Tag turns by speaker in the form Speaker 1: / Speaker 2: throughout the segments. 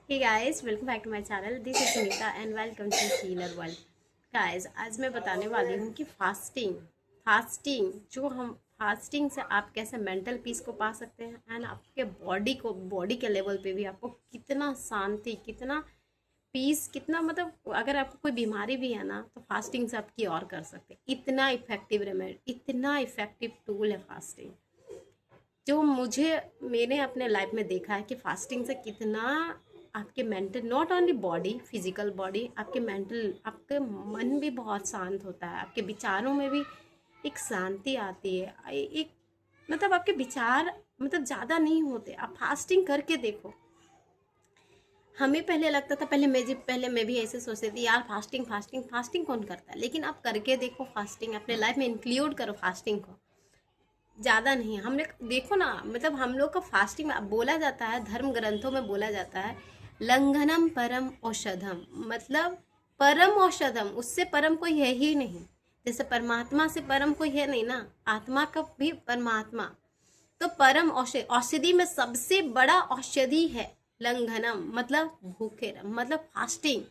Speaker 1: Hey guys, welcome back to my channel. This is Sunita and welcome to Healer World. Guys, आज मैं बताने वाली हूँ कि फास्टिंग जो हम फास्टिंग से आप कैसे मेंटल पीस को पा सकते हैं एंड आपके बॉडी के लेवल पे भी आपको कितना शांति, कितना पीस, कितना मतलब अगर आपको कोई बीमारी भी है ना तो फास्टिंग से आप क्योर कर सकते हैं। इतना इफेक्टिव रेमेडी, इतना इफेक्टिव टूल है फास्टिंग, जो मैंने अपने लाइफ में देखा है कि फास्टिंग से कितना आपके mental, not only body, physical body, आपके मेंटल, आपके मन भी बहुत शांत होता है, आपके विचारों में भी एक शांति आती है। एक मतलब आपके विचार मतलब ज़्यादा नहीं होते। आप फास्टिंग करके देखो। हमें पहले लगता था, पहले मैं भी ऐसे सोचती थी यार फास्टिंग फास्टिंग फास्टिंग कौन करता है, लेकिन आप करके देखो। फास्टिंग अपने लाइफ में इंक्लूड करो फास्टिंग को। ज़्यादा नहीं, हमने देखो ना, मतलब हम लोग का फास्टिंग में बोला जाता है, धर्म ग्रंथों में बोला जाता है लंघनम परम औषधम, मतलब परम औषधम, उससे परम कोई है ही नहीं। जैसे परमात्मा से परम कोई है नहीं ना, आत्मा का भी परमात्मा, तो परम औषधि में सबसे बड़ा औषधि है लंघनम, मतलब भूखे रह, मतलब फास्टिंग।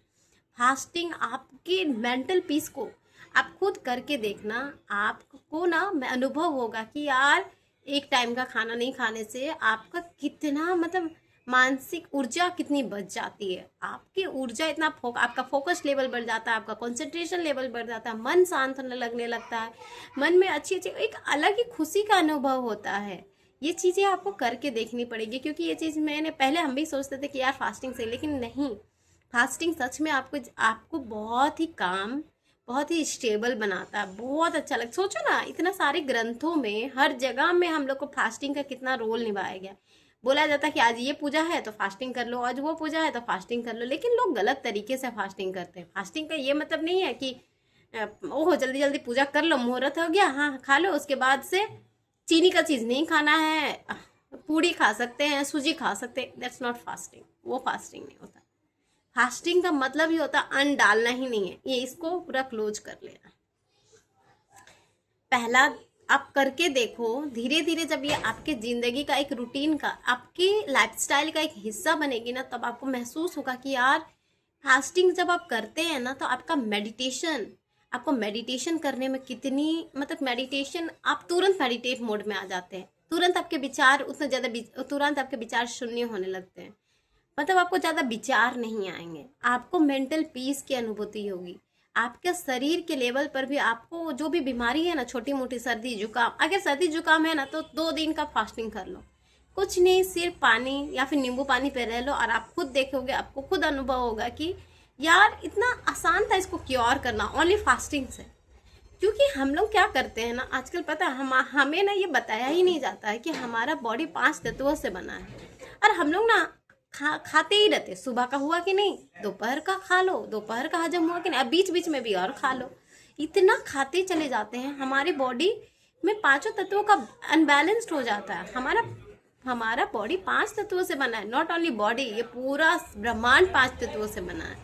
Speaker 1: फास्टिंग आपके मेंटल पीस को आप खुद करके देखना, आपको ना अनुभव होगा कि यार एक टाइम का खाना नहीं खाने से आपका कितना मतलब मानसिक ऊर्जा कितनी बच जाती है। आपकी ऊर्जा इतना आपका फोकस लेवल बढ़ जाता है, आपका कंसंट्रेशन लेवल बढ़ जाता है, मन शांत होने लगने लगता है, मन में अच्छी अच्छी एक अलग ही खुशी का अनुभव होता है। ये चीज़ें आपको करके देखनी पड़ेगी, क्योंकि ये चीज़ मैंने पहले हम भी सोचते थे कि यार फास्टिंग से, लेकिन नहीं, फास्टिंग सच में आपको आपको बहुत ही काम, बहुत ही स्टेबल बनाता है। बहुत अच्छा लगता, सोचो ना, इतना सारे ग्रंथों में हर जगह में हम लोग को फास्टिंग का कितना रोल निभाया गया। बोला जाता है कि आज ये पूजा है तो फास्टिंग कर लो, आज वो पूजा है तो फास्टिंग कर लो, लेकिन लोग गलत तरीके से फास्टिंग करते हैं। फास्टिंग का ये मतलब नहीं है कि ओहो जल्दी जल्दी पूजा कर लो, मुहूर्त हो गया, हाँ खा लो, उसके बाद से चीनी का चीज़ नहीं खाना है, पूड़ी खा सकते हैं, सूजी खा सकते हैं। दैट्स नॉट फास्टिंग, वो फास्टिंग नहीं होता। फास्टिंग का मतलब ही होता अन्न डालना ही नहीं है। ये इसको पूरा क्लोज कर लेना। पहला आप करके देखो, धीरे धीरे जब ये आपके जिंदगी का एक रूटीन का, आपकी लाइफस्टाइल का एक हिस्सा बनेगी ना, तब आपको महसूस होगा कि यार फास्टिंग जब आप करते हैं ना तो आपका मेडिटेशन, आपको मेडिटेशन करने में कितनी मतलब मेडिटेशन, आप तुरंत मेडिटेट मोड में आ जाते हैं। तुरंत आपके विचार उतने ज़्यादा, तुरंत आपके विचार शून्य होने लगते हैं। मतलब आपको ज़्यादा विचार नहीं आएंगे, आपको मेंटल पीस की अनुभूति होगी। आपके शरीर के लेवल पर भी आपको जो भी बीमारी है ना, छोटी मोटी सर्दी जुकाम, अगर सर्दी जुकाम है ना तो 2 दिन का फास्टिंग कर लो, कुछ नहीं, सिर्फ पानी या फिर नींबू पानी पे रह लो, और आप खुद देखोगे, आपको खुद अनुभव होगा कि यार इतना आसान था इसको क्योर करना ओनली फास्टिंग से। क्योंकि हम लोग क्या करते हैं ना आजकल, पता है हमें ना ये बताया ही नहीं जाता है कि हमारा बॉडी 5 तत्वों से बना है। और हम लोग ना खाते ही रहते, सुबह का हुआ कि नहीं, दोपहर का खा लो, दोपहर का हजम हुआ कि नहीं, अब बीच बीच में भी और खा लो। इतना खाते चले जाते हैं, हमारी बॉडी में 5 तत्वों का अनबैलेंस्ड हो जाता है। हमारा हमारा बॉडी 5 तत्वों से बना है, नॉट ओनली बॉडी, ये पूरा ब्रह्मांड 5 तत्वों से बना है।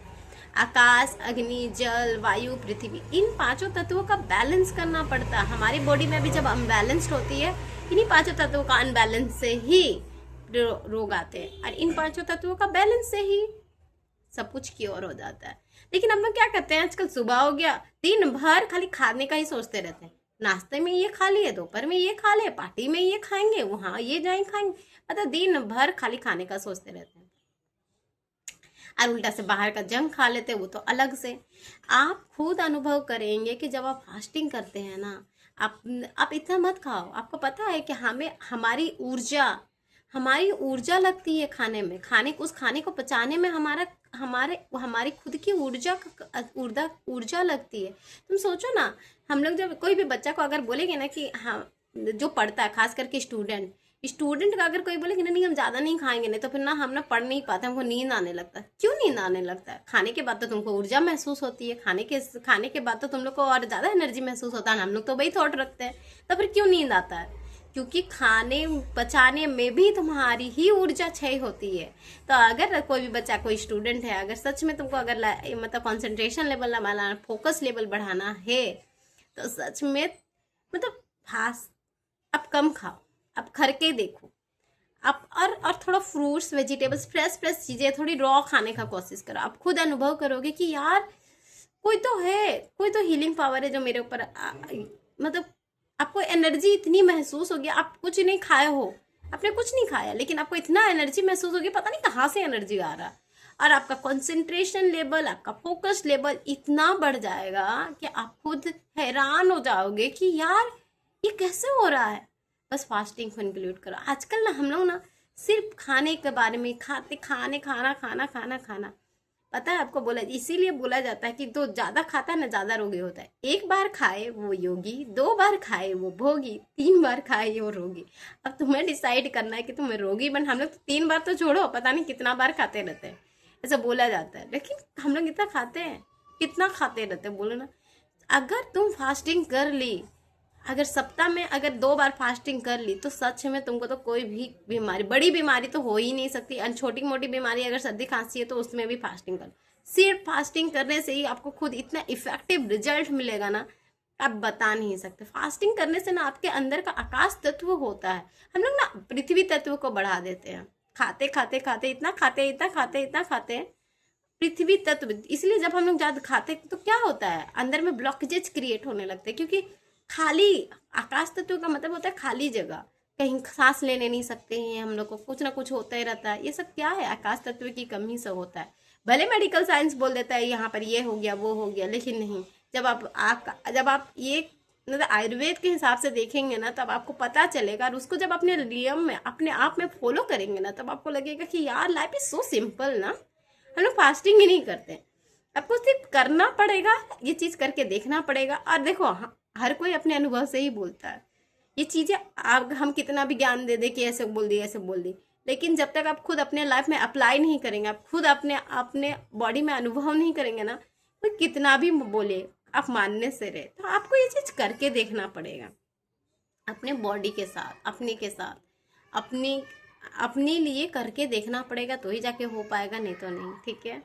Speaker 1: आकाश, अग्नि, जल, वायु, पृथ्वी, इन 5 तत्वों का बैलेंस करना पड़ता है। हमारी बॉडी में भी जब अनबैलेंस्ड होती है, इन्हीं 5 तत्वों का अनबैलेंस से ही रोग आते हैं, और इन 5 तत्वों का बैलेंस से ही सब कुछ क्योर हो जाता है। लेकिन हम लोग क्या करते हैं आजकल, सुबह हो गया, दिन भर खाली खाने का ही सोचते रहते हैं। नाश्ते में ये खा लिए, दोपहर में ये खा लिए, पार्टी में ये खाएंगे, वहाँ ये जाएं खाएंगे, मतलब दिन भर खाली खाने का सोचते रहते हैं। और उल्टा से बाहर का जंक खा लेते हैं, वो तो अलग से। आप खुद अनुभव करेंगे कि जब आप फास्टिंग करते हैं ना, आप इतना मत खाओ। आपको पता है कि हमारी ऊर्जा लगती है खाने में, उस खाने को पचाने में हमारी खुद की ऊर्जा लगती है। तुम सोचो ना, हम लोग जब कोई भी बच्चा को अगर बोलेंगे ना कि हाँ, जो पढ़ता है, खास करके स्टूडेंट का अगर कोई बोले कि नहीं हम ज़्यादा नहीं खाएंगे, नहीं तो फिर ना हम ना पढ़ नहीं पाते, हमको नींद आने लगता है। क्यों नींद आने लगता है? खाने के बाद तो तुमको ऊर्जा महसूस होती है, खाने के बाद तो तुम लोग को और ज़्यादा एनर्जी महसूस होता है। हम लोग तो वही थॉट रखते हैं, तो फिर क्यों नींद आता है? क्योंकि खाने पचाने में भी तुम्हारी ही ऊर्जा क्षय होती है। तो अगर कोई भी बच्चा, कोई स्टूडेंट है, अगर सच में तुमको अगर मतलब कंसंट्रेशन लेवल बढ़ाना, फोकस लेवल बढ़ाना है, तो सच में मतलब फास्ट आप कम खाओ, आप करके देखो। आप और थोड़ा फ्रूट्स वेजिटेबल्स फ्रेश फ्रेश चीज़ें थोड़ी रॉ खाने का कोशिश करो। आप खुद अनुभव करोगे कि यार कोई तो है, कोई तो हीलिंग पावर है जो मेरे ऊपर मतलब आपको एनर्जी इतनी महसूस होगी। आप कुछ नहीं खाए हो, आपने कुछ नहीं खाया, लेकिन आपको इतना एनर्जी महसूस होगी, पता नहीं कहाँ से एनर्जी आ रहा है। और आपका कंसंट्रेशन लेवल, आपका फोकस लेवल इतना बढ़ जाएगा कि आप खुद हैरान हो जाओगे कि यार ये कैसे हो रहा है। बस फास्टिंग को इंक्लूड करो। आजकल ना हम लोग ना सिर्फ खाने के बारे में खाना खाना खाना खाना। पता है आपको, बोला इसीलिए बोला जाता है कि जो ज्यादा खाता है ना ज्यादा रोगी होता है। एक बार खाए वो योगी, 2 बार खाए वो भोगी, 3 बार खाए वो रोगी। अब तुम्हें डिसाइड करना है कि तुम्हें रोगी बन। हम लोग तो 3 बार तो छोड़ो, पता नहीं कितना बार खाते रहते हैं, ऐसा बोला जाता है। लेकिन हम लोग इतना खाते हैं, कितना खाते रहते हैं बोलो ना। अगर तुम फास्टिंग कर ली, अगर सप्ताह में अगर 2 बार फास्टिंग कर ली, तो सच में तुमको तो कोई भी बीमारी, बड़ी बीमारी तो हो ही नहीं सकती। छोटी मोटी बीमारी अगर सर्दी खांसी है तो उसमें भी फास्टिंग कर। सिर्फ फास्टिंग करने से ही आपको खुद इतना इफेक्टिव रिजल्ट मिलेगा ना, आप बता नहीं सकते। फास्टिंग करने से ना आपके अंदर का आकाश तत्व होता है, हम लोग ना पृथ्वी तत्व को बढ़ा देते हैं। खाते खाते खाते इतना खाते इतना खाते इतना खाते पृथ्वी तत्व। इसलिए जब हम लोग ज्यादा खाते तो क्या होता है, अंदर में ब्लॉकेजेस क्रिएट होने लगते हैं। क्योंकि खाली आकाश तत्व का मतलब होता है खाली जगह, कहीं सांस लेने नहीं सकते हैं हम लोग को, कुछ ना कुछ होता ही रहता है। ये सब क्या है, आकाश तत्व की कमी से होता है। भले मेडिकल साइंस बोल देता है यहाँ पर ये हो गया वो हो गया, लेकिन नहीं। जब आप ये मतलब आयुर्वेद के हिसाब से देखेंगे ना, तब आपको पता चलेगा। और उसको जब अपने नियम में अपने आप में फॉलो करेंगे ना, तब आपको लगेगा कि यार लाइफ इज सो सिंपल ना। हम लोग फास्टिंग ही नहीं करते, आपको सिर्फ करना पड़ेगा, ये चीज करके देखना पड़ेगा। और देखो हर कोई अपने अनुभव से ही बोलता है ये चीजें। आप हम कितना भी ज्ञान दे दे कि ऐसे बोल दी ऐसे बोल दी, लेकिन जब तक आप खुद अपने लाइफ में अप्लाई नहीं करेंगे, आप खुद अपने बॉडी में अनुभव नहीं करेंगे ना, तो कितना भी बोले आप मानने से रहे। तो आपको ये चीज करके देखना पड़ेगा अपने बॉडी के साथ, अपने के साथ, अपने लिए करके देखना पड़ेगा, तो ही जाके हो पाएगा, नहीं तो नहीं। ठीक है।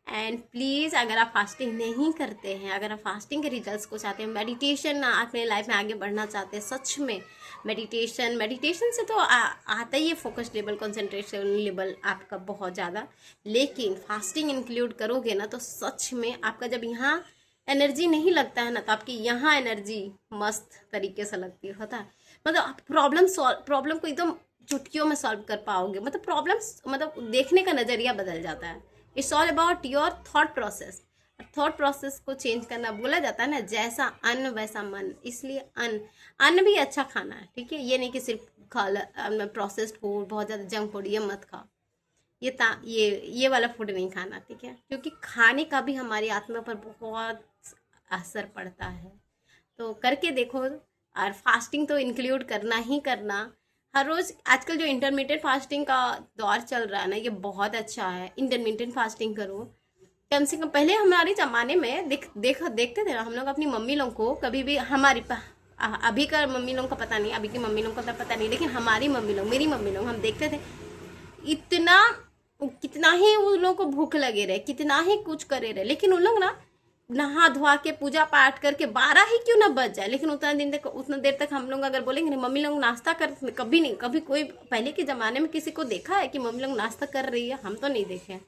Speaker 1: एंड प्लीज़ अगर आप फास्टिंग नहीं करते हैं, अगर आप फास्टिंग के रिजल्ट्स को चाहते हैं, मेडिटेशन ना अपने लाइफ में आगे बढ़ना चाहते हैं, सच में मेडिटेशन से तो आता ही है फोकस लेवल, कंसंट्रेशन लेवल आपका बहुत ज़्यादा। लेकिन फास्टिंग इंक्लूड करोगे ना, तो सच में आपका जब यहाँ एनर्जी नहीं लगता है ना, तो आपकी यहाँ एनर्जी मस्त तरीके से लगती है। होता है मतलब आप प्रॉब्लम को एकदम चुटकियों में सॉल्व कर पाओगे। मतलब प्रॉब्लम्स, मतलब देखने का नजरिया बदल जाता है। It's all about your thought process. Thought process को चेंज करना, बोला जाता है ना जैसा अन्न वैसा मन। इसलिए अन्न भी अच्छा खाना है, ठीक है। ये नहीं कि सिर्फ प्रोसेस्ड फूड, बहुत ज़्यादा जंक फूड, ये मत खाओ। ये वाला फूड नहीं खाना, ठीक है। क्योंकि खाने का भी हमारी आत्मा पर बहुत असर पड़ता है। तो करके देखो। और फास्टिंग तो इंक्लूड करना ही करना हर रोज़। आजकल जो इंटरमीडिएट फास्टिंग का दौर चल रहा है ना, ये बहुत अच्छा है। इंटरमीडिएट फास्टिंग करो कम से कम। पहले हमारे ज़माने में देखते थे ना हम लोग अपनी मम्मी लोग को, कभी भी अभी का मम्मी लोग का पता नहीं, अभी की मम्मी लोग का तो पता नहीं, लेकिन हमारी मम्मी लोग, मेरी मम्मी लोग, हम देखते थे कितना ही उन लोगों को भूख लगे रहे, कितना ही कुछ करे रहे, लेकिन उन लोग ना नहा धोआ के पूजा पाठ करके 12 ही क्यों ना बच जाए, लेकिन उतना देर तक हम लोग अगर बोलेंगे ना मम्मी लोग नाश्ता कर, कभी नहीं, कभी कोई पहले के ज़माने में किसी को देखा है कि मम्मी लोग नाश्ता कर रही है? हम तो नहीं देखे हैं।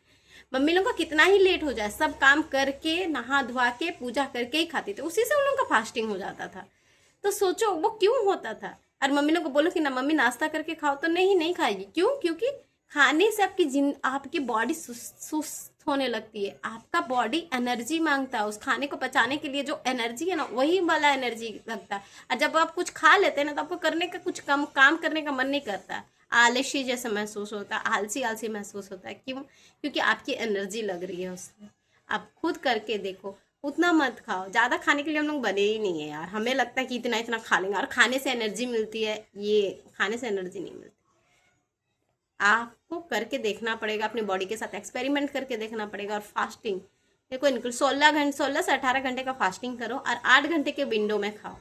Speaker 1: मम्मी लोग का कितना ही लेट हो जाए, सब काम करके नहा धोआ के पूजा करके ही खाते थे, उसी से उन लोग का फास्टिंग हो जाता था। तो सोचो वो क्यों होता था। और मम्मी लोग को बोलो कि ना मम्मी नाश्ता करके खाओ, तो नहीं खाएगी। क्यों? क्योंकि खाने से आपकी बॉडी सुस्त होने लगती है। आपका बॉडी एनर्जी मांगता है, उस खाने को पचाने के लिए जो एनर्जी है ना, वही वाला एनर्जी लगता है। और जब आप कुछ खा लेते हैं ना, तो आपको करने का कुछ काम करने का मन नहीं करता, आलसी जैसा महसूस होता है, आलसी महसूस होता है। क्यों? क्योंकि आपकी एनर्जी लग रही है उसमें। आप खुद करके देखो। उतना मत खाओ, ज़्यादा खाने के लिए हम लोग बने ही नहीं है यार। हमें लगता है कि इतना खा लेंगे और खाने से एनर्जी मिलती है, ये खाने से एनर्जी नहीं मिलती। आपको करके देखना पड़ेगा, अपनी बॉडी के साथ एक्सपेरिमेंट करके देखना पड़ेगा। और फास्टिंग देखो, 16 से 18 घंटे का फास्टिंग करो और 8 घंटे के विंडो में खाओ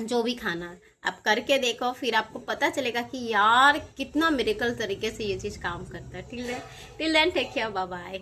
Speaker 1: जो भी खाना। आप करके देखो, फिर आपको पता चलेगा कि यार कितना मिरेकल तरीके से ये चीज़ काम करता है। Till then take care, bye bye.